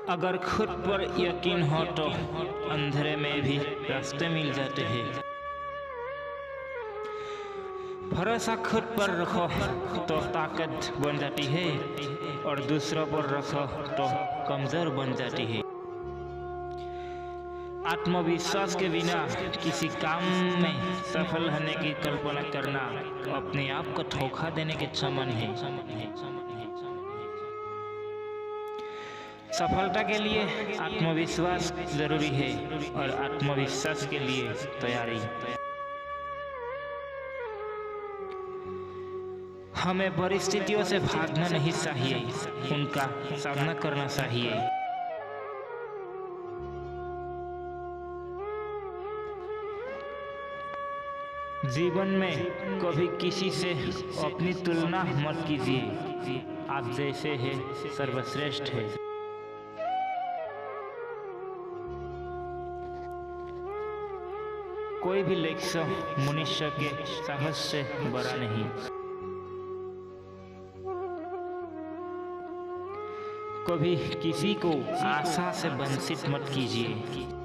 अगर खुद पर यकीन हो तो अंधेरे में भी रास्ते मिल जाते हैं। भरोसा खुद पर रखो तो ताकत बन जाती है और दूसरों पर रखो तो कमजोर बन जाती है। आत्मविश्वास के बिना किसी काम में सफल होने की कल्पना करना अपने आप को धोखा देने के समान है। सफलता के लिए आत्मविश्वास जरूरी है और आत्मविश्वास के लिए तैयारी। हमें परिस्थितियों से भागना नहीं चाहिए, उनका सामना करना चाहिए। जीवन में कभी किसी से अपनी तुलना मत कीजिए। आप जैसे हैं सर्वश्रेष्ठ है। कोई भी लक्ष्य मनुष्य के साहस से बड़ा नहीं। कभी किसी को आशा से वंचित मत कीजिए।